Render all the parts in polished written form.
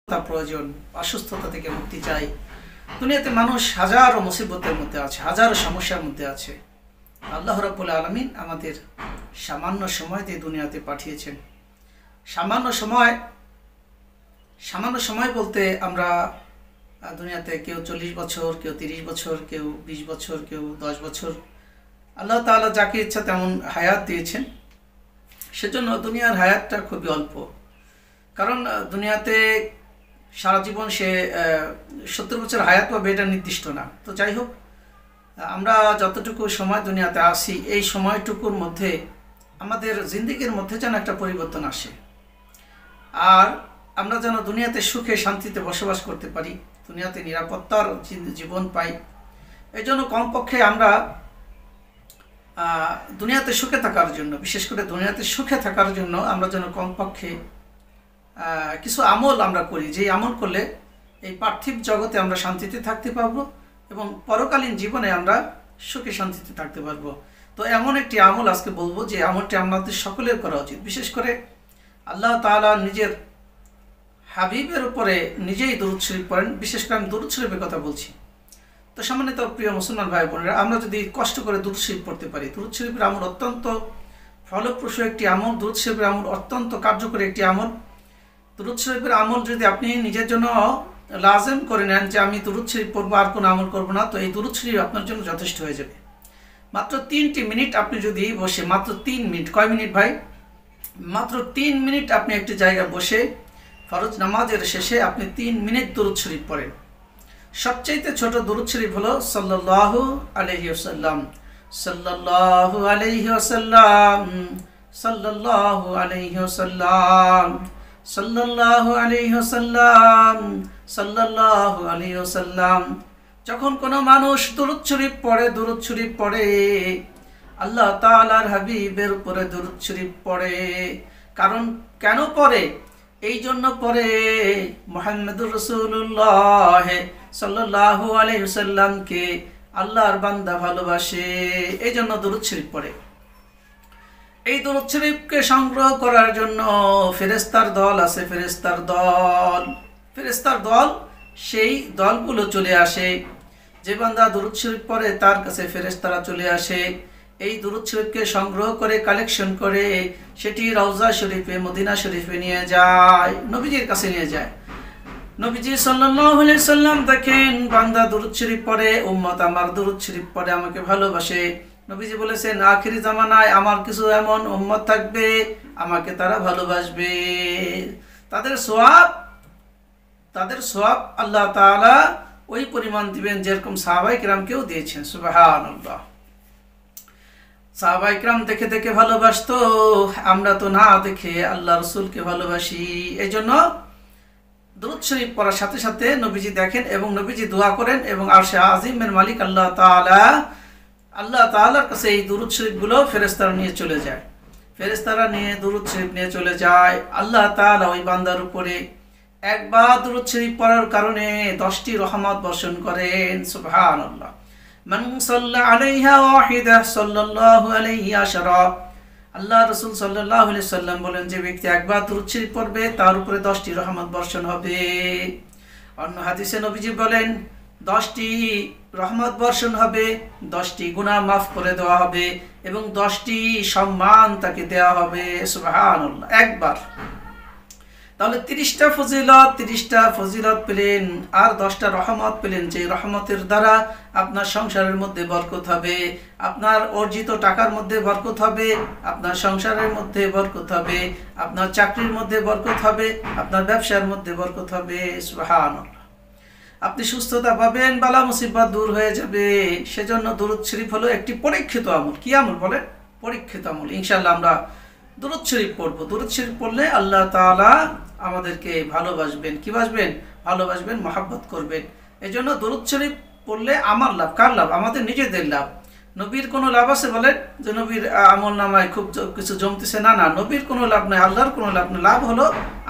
তা প্রয়োজন, অসুস্থতা থেকে মুক্তি চাই। দুনিয়াতে মানুষ হাজারো মুসিবতের মধ্যে আছে, হাজারো সমস্যার মধ্যে আছে। আল্লাহ রাব্বুল আলামিন আমাদের সামান্য সময় দিয়ে দুনিয়াতে পাঠিয়েছেন। সামান্য সময় বলতে আমরা দুনিয়াতে কেউ 40 বছর, কেউ 30 বছর, কেউ 20 বছর, কেউ 10 বছর, আল্লাহ তাআলা যাকে ইচ্ছা তেমন হায়াত দিয়েছেন। সেজন্য দুনিয়ার হায়াতটা খুবই অল্প। কারণ দুনিয়াতে সারা জীবন সে 70 বছর হায়াত পাবে এটা নির্দিষ্ট না। তো যাই হোক, আমরা যতটুকু সময় দুনিয়াতে আসি এই সময়টুকুর মধ্যে আমাদের জিন্দেগির মধ্যে যেন একটা পরিবর্তন আসে, আর আমরা যেন দুনিয়াতে সুখে শান্তিতে বসবাস করতে পারি, দুনিয়াতে নিরাপত্তার জীবন পাই। এই জন্য কমপক্ষে আমরা দুনিয়াতে সুখে থাকার জন্য, বিশেষ করে দুনিয়াতে সুখে থাকার জন্য আমরা যেন কমপক্ষে কিছু আমল আমরা করি, যে আমল করলে এই পার্থিব জগতে আমরা শান্তিতে থাকতে পারবো এবং পরকালীন জীবনে আমরা সুখে শান্তিতে থাকতে পারবো। তো এমন একটি আমল আজকে বলবো যে আমলটি আমাদের সকলের করা উচিত। বিশেষ করে আল্লাহ তাআলা নিজের হাবিবের উপরে নিজেই দরুদ শরীফ পড়েন। বিশেষ করে আমি দরুদ শরীফের কথা বলছি। তো সম্মানিত প্রিয় মুসলমান ভাই বোনেরা, আমরা যদি কষ্ট করে দরুদ শরীফ পড়তে পারি, দরুদ শরীফের আমল অত্যন্ত ফলপ্রসূ একটি আমল, দরুদ শরীফের আমল অত্যন্ত কার্যকরী একটি আমল। দরুদ শরীফের আমল যদি আপনি নিজের জন্য লাজেম করে নেন যে আমি দরুদ শরীফ পড়বো, আর কোনো আমল করবো না, তো এই দরুদ শরীফ আপনার জন্য যথেষ্ট হয়ে যাবে। মাত্র 3টি মিনিট আপনি যদি বসে, মাত্র 3 মিনিট, কয় মিনিট ভাই? মাত্র 3 মিনিট আপনি একটি জায়গায় বসে ফরজ নামাজের শেষে আপনি 3 মিনিট দরুদ শরীফ পড়েন। সবচাইতে ছোট দরুদ শরীফ হলো সাল্লাল্লাহু আলাইহি ওয়াসাল্লাম, সাল্লাল্লাহু আলাইহি ওয়াসাল্লাম, সাল্লাল্লাহু আলাইহি ওয়াসাল্লাম, সাল্লাল্লাহু আলাইহি ওয়াসাল্লাম, সাল্লাল্লাহু আলাইহি ওয়াসাল্লাম। যখন কোনো মানুষ দরুদ শরীফ পড়ে আল্লাহ তাআলার হাবিবের উপরে দরুদ শরীফ পড়ে। কারণ কেন পড়ে? এই জন্য পড়ে মুহাম্মদুর রাসূলুল্লাহ সাল্লাল্লাহু আলাইহি ওয়াসাল্লামকে আল্লাহর বান্দা ভালোবাসে, এই জন্য দরুদ শরীফ পড়ে। এই দরুদ শরীফকে সংগ্রহ করার জন্য ফেরেশতার দল আছে, ফেরেশতার দল সেই দলগুলো চলে আসে। যে বান্দা দরুদ শরীফ পড়ে তার কাছে ফেরেশতারা চলে আসে, এই দরুদ শরীফকে সংগ্রহ করে কালেকশন করে সেটি রওজা শরীফে, মদিনা শরীফে নিয়ে যায়, নবীজির কাছে নিয়ে যায়। নবীজি সাল্লাল্লাহু আলাইহি সাল্লাম দেখেন বান্দা দরুদ শরীফ পড়ে, উম্মত আমার দরুদ শরীফ পড়ে আমাকে ভালোবাসে। নবীজি বলেছেন আখিরি জামানায় আমার কিছু এমন উম্মত থাকবে আমাকে তারা ভালোবাসবে, তাদের সওয়াব আল্লাহ তাআলা ওই পরিমাণ দিবেন যেরকম সাহাবায়ে কিরামকেও দিয়েছেন। সুবহানাল্লাহ। সাহাবায়ে কিরাম দেখে দেখে ভালোবাসতো, আমরা তো না দেখে আল্লাহ রাসূলকে ভালোবাসি। এজন্য দরুদ শরীফ পড়ার সাথে সাথে নবীজি দেখেন এবং নবীজি দোয়া করেন এবং আরশে আজিমের মালিক আল্লাহ তাআলার কাছে এই দরুদ শরীফগুলো ফেরেশতারা নিয়ে চলে যায়। ফেরেশতারা নিয়ে দরুদ শরীফ নিয়ে চলে যায়। আল্লাহ তাআলা ওই বান্দার উপরে একবার দরুদ শরীফ পড়ার কারণে 10টি রহমত বর্ষণ করেন। সুবহানাল্লাহ। মান সাল্লা আলাইহা ওয়াহিদা সাল্লাল্লাহু আলাইহি আশরা। আল্লাহ রাসূল সাল্লাল্লাহু আলাইহি সাল্লাম বলেন যে ব্যক্তি একবার দরুদ শরীফ পড়বে তার উপরে 10টি রহমত বর্ষণ হবে। অন্য হাদিসে নবীজি বলেন 10টি রহমত বর্ষণ হবে, 10টি গুনাহ মাফ করে দেওয়া হবে এবং 10টি সম্মান তাকে দেওয়া হবে। সুবহানাল্লাহ। একবার তাহলে 30টা ফজিলত পেলেন আর 10টা রহমত পেলেন, যে রহমতের দ্বারা আপনার সংসারের মধ্যে বরকত হবে, আপনার অর্জিত টাকার মধ্যে বরকত হবে, আপনার সংসারের মধ্যে বরকত হবে, আপনার চাকরির মধ্যে বরকত হবে, আপনার ব্যবসার মধ্যে বরকত হবে। সুবহানাল্লাহ। আপনি সুস্থতা পাবেন, বালা মুসিবত দূর হয়ে যাবে। সেজন্য দরুদ শরীফ হলো একটি পরীক্ষিত আমল। কি আমল বলেন? পরীক্ষিত আমল। ইনশাআল্লাহ আমরা দরুদ শরীফ পড়ব। দরুদ শরীফ পড়লে আল্লাহ তাআলা আমাদেরকে ভালোবাসবেন। কি ভালোবাসবেন? মহব্বত করবেন। এজন্য দরুদ শরীফ পড়লে আমার লাভ। কার লাভ? আমাদের নিজেদের লাভ। নবীর কোনো লাভ আছে বলেন যে নবীর আমল নামায় খুব কিছু জমতেছে? না, নবীর কোনো লাভ নয়, আল্লাহর কোনো লাভ নয়। লাভ হলো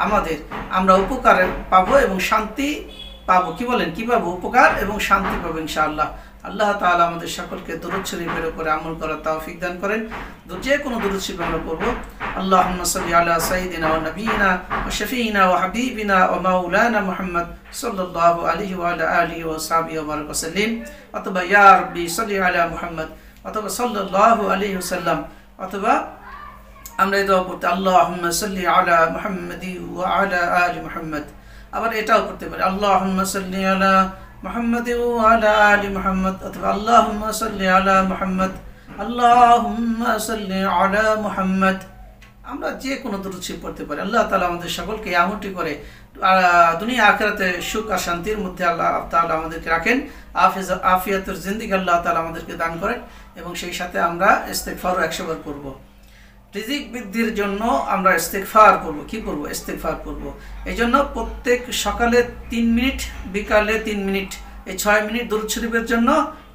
আমাদের, আমরা উপকার পাবো এবং শান্তি পাবো। কি বলেন? কি পাবো? উপকার এবং শান্তি পাবো ইনশাআল্লাহ। আল্লাহ তাআলা আমাদের সকলকে দুরূদ শরীফের উপরে আমল করার তৌফিক দান করেন। যে কোনো দুরূদ শরীফ আমরা পড়ব। আল্লাহুম্মা সাল্লি আলা সাইয়্যিদিনা ওয়া নাবিয়িনা ওয়া শাফিঈনা ওয়া হাবিবিনা ওয়া মাওলানা মুহাম্মদ সাল্লাল্লাহু আলাইহি ওয়া আলা আলিহি ওয়া সাহবিহি ওয়া বারাকা সাল্লিম, অথবা ইয়া রাব্বি সাল্লি আলা মুহাম্মদ, অথবা সাল্লাল্লাহু আলাইহি ওয়াসাল্লাম, অথবা আমরা এই দোয়া পড়তে আল্লাহুম্মা সাল্লি আলা মুহাম্মাদি ওয়া আলা আলি মুহাম্মদ। আবার এটাও করতে পারি আল্লাহুম্মা সাল্লি আলা মুহাম্মাদি ওয়া আলা আলি মুহাম্মদ, অথবা আল্লাহুম্মা সাল্লি আলা মুহাম্মদ, আল্লাহুম্মা সাল্লি আলা মুহাম্মদ। আমরা যে কোনো দুরূদ শরীফ পড়তে পারি। আল্লাহ তাআলা আমাদের সকলকে আমলটি করে দুনিয়া আখিরাতে সুখ আর শান্তির মধ্যে আল্লাহ তাআলা আমাদেরকে রাখেন। আফিয়াতুর জিন্দেগি আল্লাহ তাআলা আমাদেরকে দান করেন, এবং সেই সাথে আমরা ইস্তেগফারও 100 বার করব। রিজিক বৃদ্ধির জন্য আমরা ইস্তেগফার করব। কি করব? ইস্তেগফার করব। এই জন্য প্রত্যেক সকালে 3 মিনিট, বিকালে 3 মিনিট, এই 6 মিনিট দুরূদ শরীফের জন্য,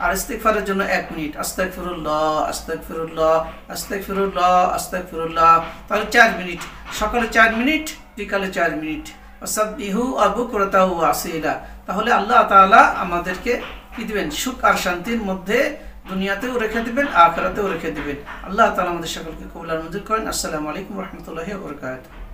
আর ইস্তেগফারের জন্য 1 মিনিট। আস্তাগফিরুল্লাহ, আস্তাগফিরুল্লাহ, আস্তাগফিরুল্লাহ, আস্তাগফিরুল্লাহ। তাহলে 4 মিনিট, সকালে 4 মিনিট, বিকালে 4 মিনিট। ওয়াসাব্বিহু বুকরাতাও ওয়া আসীলা। তাহলে আল্লাহ তাআলা আমাদেরকে কি দিবেন? সুখ আর শান্তির মধ্যে দুনিয়াতেও রেখে দিবেন, আখিরাতেও রেখে দিবেন। আল্লাহ তাআলা আমাদের সকলকে কবুল আর মঞ্জুর করেন। আসসালামু আলাইকুম ওয়া রাহমাতুল্লাহি ওয়া বারাকাতুহু।